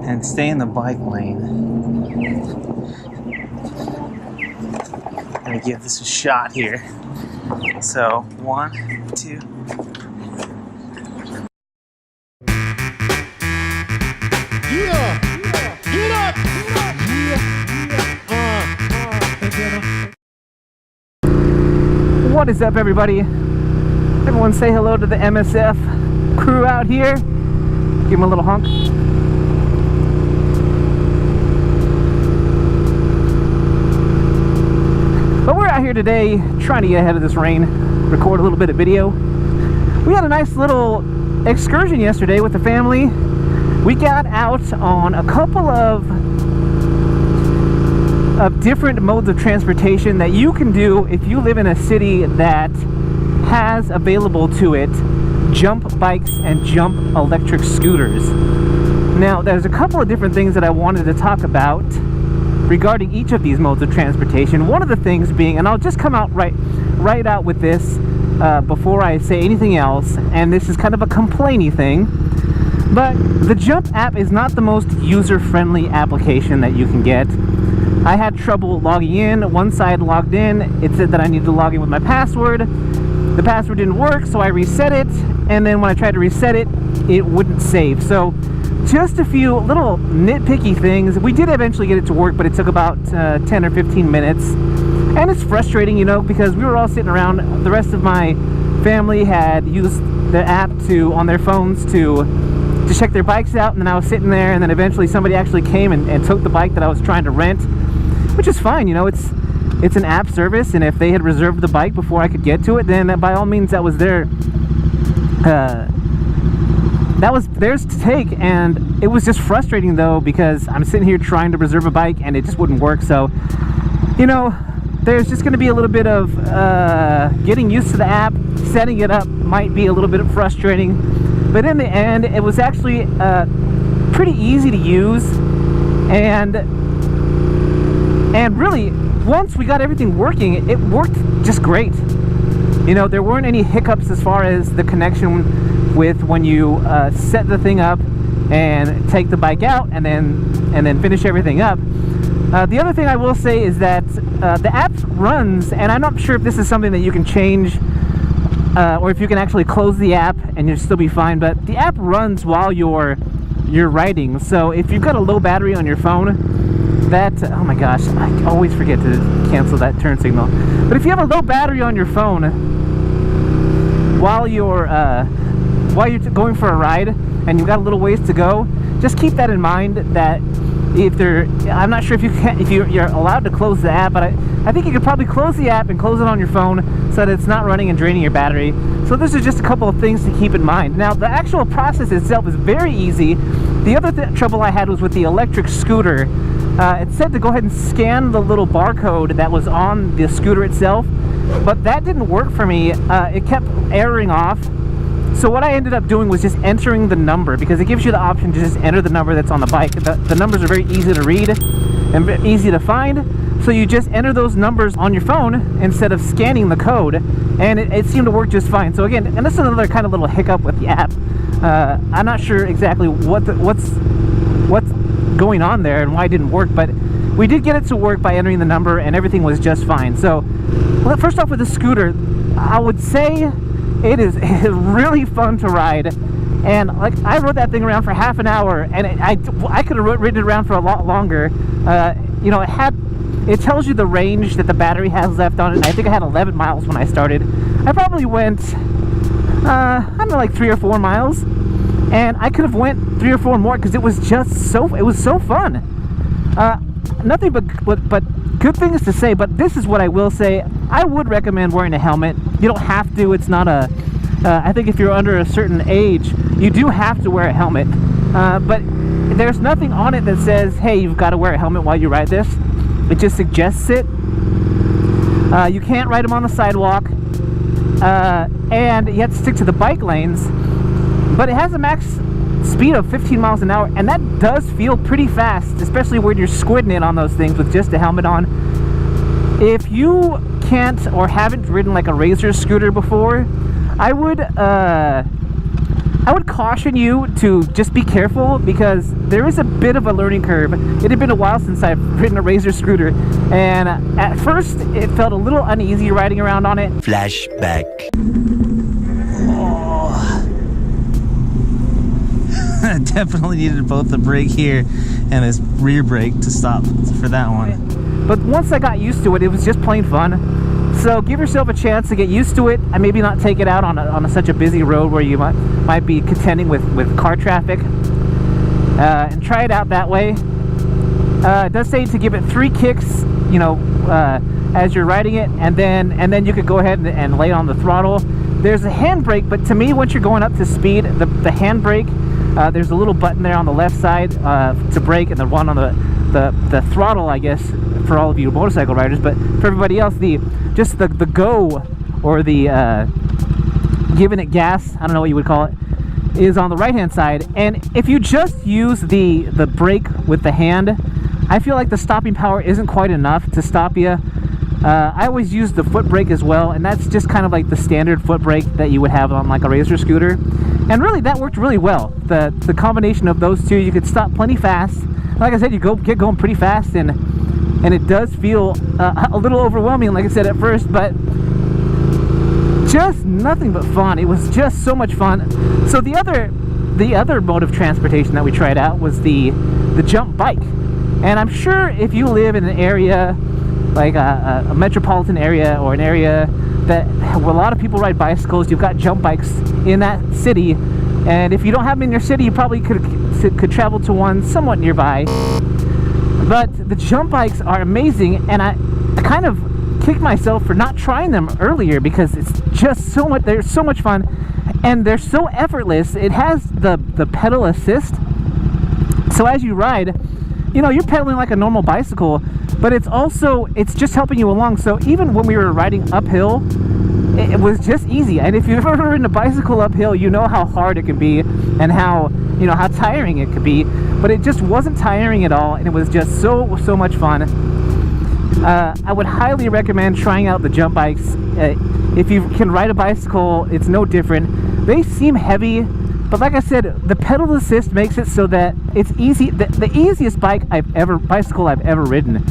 and stay in the bike lane. I'm gonna give this a shot here. So 1, 2. Yeah! Get up! What is up, everybody? Everyone say hello to the MSF crew out here. Give them a little honk. But we're out here today trying to get ahead of this rain, record a little bit of video. We had a nice little excursion yesterday with the family. We got out on a couple of different modes of transportation that you can do if you live in a city that has available to it jump bikes and jump electric scooters. Now, there's a couple of different things that I wanted to talk about regarding each of these modes of transportation. One of the things being, and I'll just come out right out with this before I say anything else, and this is kind of a complainy thing, but the Jump app is not the most user-friendly application that you can get. I had trouble logging in. Once I had logged in, it said that I needed to log in with my password. The password didn't work, so I reset it, and then when I tried to reset it, it wouldn't save. So just a few little nitpicky things. We did eventually get it to work, but it took about 10 or 15 minutes. And it's frustrating, you know, because we were all sitting around. The rest of my family had used the app on their phones to check their bikes out, and then I was sitting there, and then eventually somebody actually came and took the bike that I was trying to rent, which is fine, you know. It's an app service, and if they had reserved the bike before I could get to it, then by all means that was theirs to take. And it was just frustrating though, because I'm sitting here trying to reserve a bike and it just wouldn't work. So, you know, there's just going to be a little bit of getting used to the app. Setting it up might be a little bit frustrating, but in the end it was actually pretty easy to use, and really, once we got everything working, it worked just great. You know, there weren't any hiccups as far as the connection with when you set the thing up and take the bike out and then finish everything up. The other thing I will say is that the app runs, and I'm not sure if this is something that you can change or if you can actually close the app and you'll still be fine, but the app runs while you're riding. So if you've got a low battery on your phone, oh my gosh, I always forget to cancel that turn signal. But if you have a low battery on your phone while you're going for a ride and you've got a little ways to go, just keep that in mind. That I'm not sure if you're allowed to close the app, but I think you could probably close the app and close it on your phone so that it's not running and draining your battery. So this is just a couple of things to keep in mind. Now, the actual process itself is very easy. The other trouble I had was with the electric scooter. It said to go ahead and scan the little barcode that was on the scooter itself, but that didn't work for me. It kept erroring off. So what I ended up doing was just entering the number, because it gives you the option to just enter the number that's on the bike. The numbers are very easy to read and easy to find, so you just enter those numbers on your phone instead of scanning the code, and it seemed to work just fine. So again, and this is another kind of little hiccup with the app. I'm not sure exactly what's going on there and why it didn't work, but we did get it to work by entering the number, and everything was just fine. So first off, with the scooter, I would say it is really fun to ride, and like I rode that thing around for half an hour, and I could have ridden it around for a lot longer. You know, it tells you the range that the battery has left on it, and I think I had 11 miles when I started. I probably went I don't know, like 3 or 4 miles, and I could have went 3 or 4 more, because it was so fun. Nothing but good things to say, but this is what I will say. I would recommend wearing a helmet. You don't have to. It's not I think if you're under a certain age, you do have to wear a helmet. But there's nothing on it that says, hey, you've got to wear a helmet while you ride this. It just suggests it. You can't ride them on the sidewalk. And you have to stick to the bike lanes. But it has a max speed of 15 miles an hour, and that does feel pretty fast, especially when you're squidding it on those things with just a helmet on. If you can't or haven't ridden like a Razor scooter before, I would I would caution you to just be careful because there is a bit of a learning curve. It had been a while since I've ridden a Razor scooter, and at first it felt a little uneasy riding around on it. Flashback. I definitely needed both the brake here and this rear brake to stop for that one. But once I got used to it, it was just plain fun. So give yourself a chance to get used to it and maybe not take it out on such a busy road where you might be contending with car traffic, and try it out that way. It does say to give it 3 kicks, you know, as you're riding it, and then you could go ahead and lay on the throttle. There's a handbrake, but to me, once you're going up to speed, the handbrake, there's a little button there on the left side to brake, and the one on the throttle, I guess, for all of you motorcycle riders. But for everybody else, just the go, or the giving it gas, I don't know what you would call it, is on the right hand side. And if you just use the brake with the hand, I feel like the stopping power isn't quite enough to stop you. I always use the foot brake as well, and that's just kind of like the standard foot brake that you would have on like a Razor scooter, and really that worked really well. The combination of those two, you could stop plenty fast. Like I said, you get going pretty fast, and it does feel a little overwhelming, like I said at first, but just nothing but fun. It was just so much fun. So the other mode of transportation that we tried out was the jump bike. And I'm sure if you live in an area like a metropolitan area, or an area where a lot of people ride bicycles, you've got jump bikes in that city. And if you don't have them in your city, you probably could travel to one somewhat nearby. But the jump bikes are amazing, and I kind of kicked myself for not trying them earlier because it's just so much. They're so much fun, and they're so effortless. It has the pedal assist, so as you ride, you know, you're pedaling like a normal bicycle, but it's just helping you along. So even when we were riding uphill, it was just easy. And if you've ever ridden a bicycle uphill, you know how hard it can be and how tiring it could be. But it just wasn't tiring at all, and it was just so much fun. I would highly recommend trying out the jump bikes. If you can ride a bicycle, it's no different. They seem heavy, but like I said, the pedal assist makes it so that it's easy. The easiest bicycle I've ever ridden.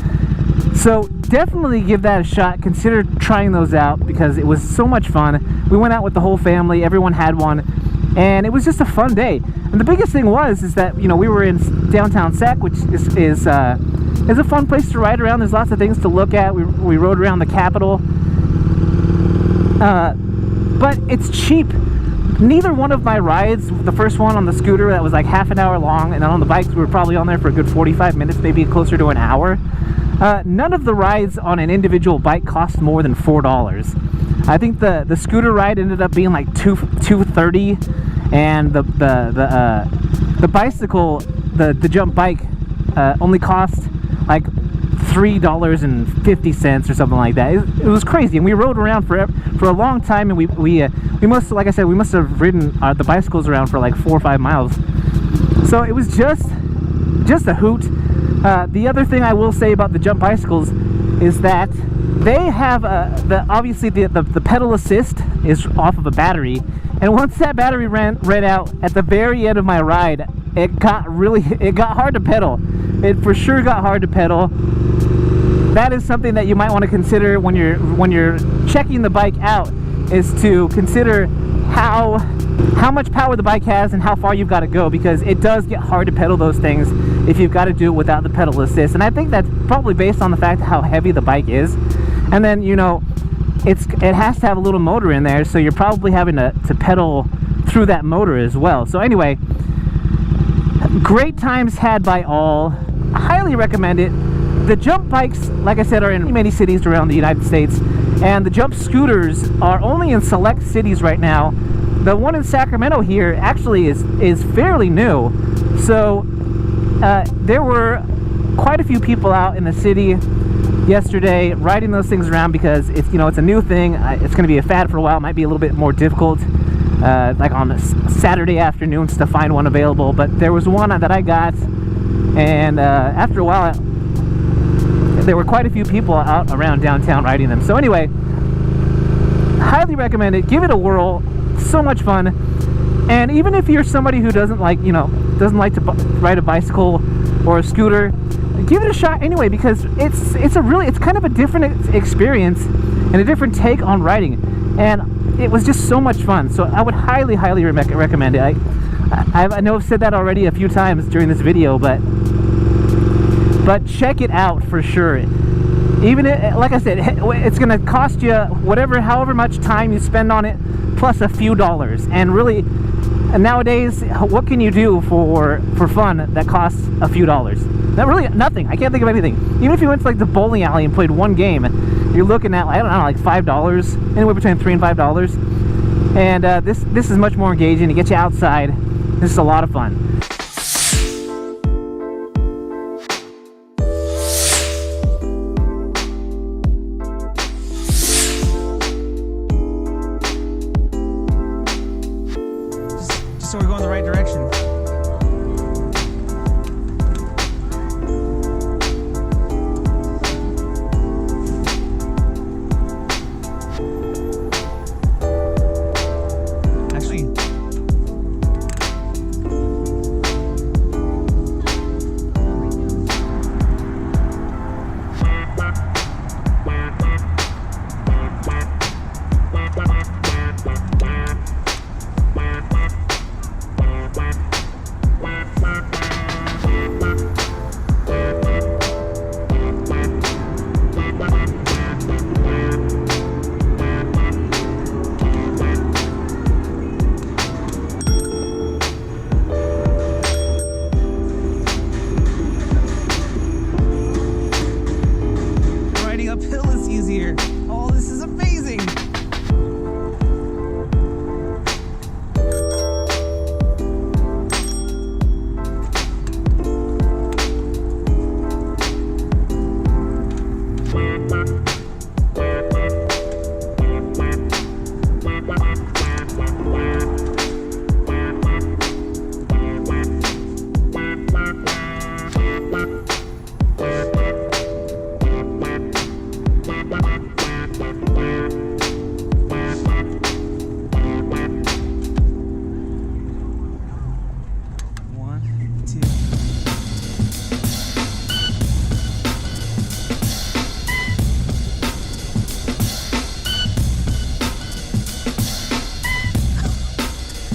So definitely give that a shot. Consider trying those out because it was so much fun. We went out with the whole family. Everyone had one, and it was just a fun day. And the biggest thing is that, you know, we were in Downtown Sac, which is a fun place to ride around. There's lots of things to look at. We rode around the Capitol, but it's cheap. Neither one of my rides, the first one on the scooter that was like half an hour long, and then on the bikes we were probably on there for a good 45 minutes, maybe closer to an hour. None of the rides on an individual bike cost more than $4. I think the scooter ride ended up being like $230, and the bicycle, the jump bike, only cost like $3.50 or something like that. It was crazy, and we rode around for a long time, and we must, like I said, we must have ridden the bicycles around for like 4 or 5 miles. So it was just a hoot. The other thing I will say about the jump bicycles is that they have obviously the pedal assist is off of a battery, and once that battery ran out at the very end of my ride, it got hard to pedal. It for sure got hard to pedal. That is something that you might want to consider when you're checking the bike out, is to consider how much power the bike has and how far you've got to go, because it does get hard to pedal those things if you've got to do it without the pedal assist. And I think that's probably based on the fact of how heavy the bike is. And then, you know, it has to have a little motor in there, so you're probably having to pedal through that motor as well. So anyway, great times had by all. I highly recommend it. The jump bikes, like I said, are in many cities around the United States, and the jump scooters are only in select cities right now. The one in Sacramento here actually is fairly new. So there were quite a few people out in the city yesterday riding those things around, because it's a new thing. It's going to be a fad for a while. It might be a little bit more difficult like on a Saturday afternoons to find one available, but there was one that I got, and after a while there were quite a few people out around downtown riding them. So anyway, highly recommend it. Give it a whirl. So much fun. And even if you're somebody who doesn't like, doesn't like to ride a bicycle or a scooter, give it a shot anyway, because it's kind of a different experience and a different take on riding, and it was just so much fun. So I would highly recommend it. I know I've said that already a few times during this video, but check it out for sure. Even like I said, it's gonna cost you however much time you spend on it, plus a few dollars. And really, nowadays, what can you do for fun that costs a few dollars? Nothing. I can't think of anything. Even if you went to like the bowling alley and played one game, you're looking at, I don't know, like $5, anywhere between $3 and $5. And this is much more engaging. It gets you outside. This is a lot of fun. Just so we're going the right direction. Uphill is easier. Oh, this is amazing.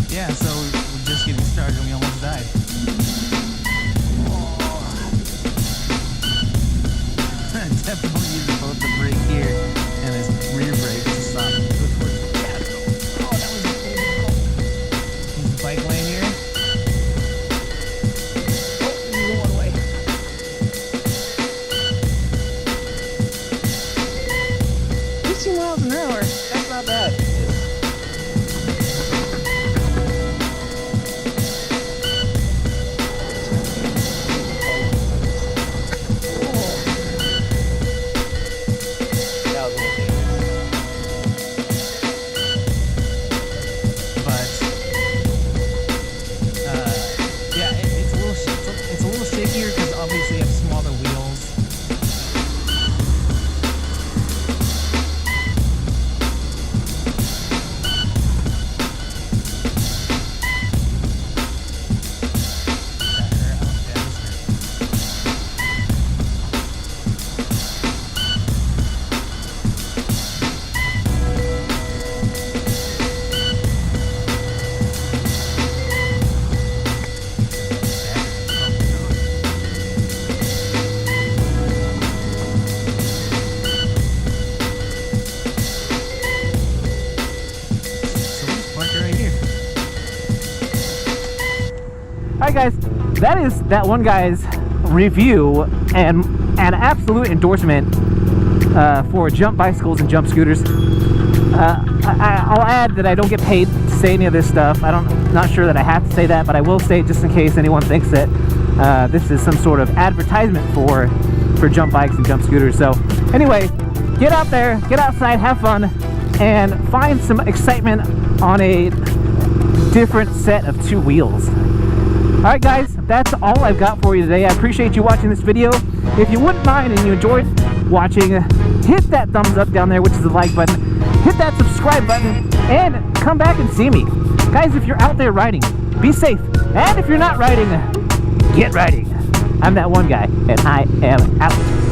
Yeah, so we're just getting started and we almost died. Definitely use both the brake here and this rear brake to stop. Oh, that was difficult. There's a bike lane here. Oh, this is one way. 15 miles an hour. That's not bad. Here because obviously you have smaller wheels. Alright guys, that is that one guy's review and an absolute endorsement for jump bicycles and jump scooters. I'll add that I don't get paid to say any of this stuff. I'm not sure that I have to say that, but I will say it just in case anyone thinks that this is some sort of advertisement for jump bikes and jump scooters. So anyway, get out there, get outside, have fun, and find some excitement on a different set of two wheels. Alright guys, that's all I've got for you today. I appreciate you watching this video. If you wouldn't mind and you enjoyed watching, hit that thumbs up down there, which is the like button. Hit that subscribe button and come back and see me. Guys, if you're out there riding, be safe. And if you're not riding, get riding. I'm that one guy, and I am out.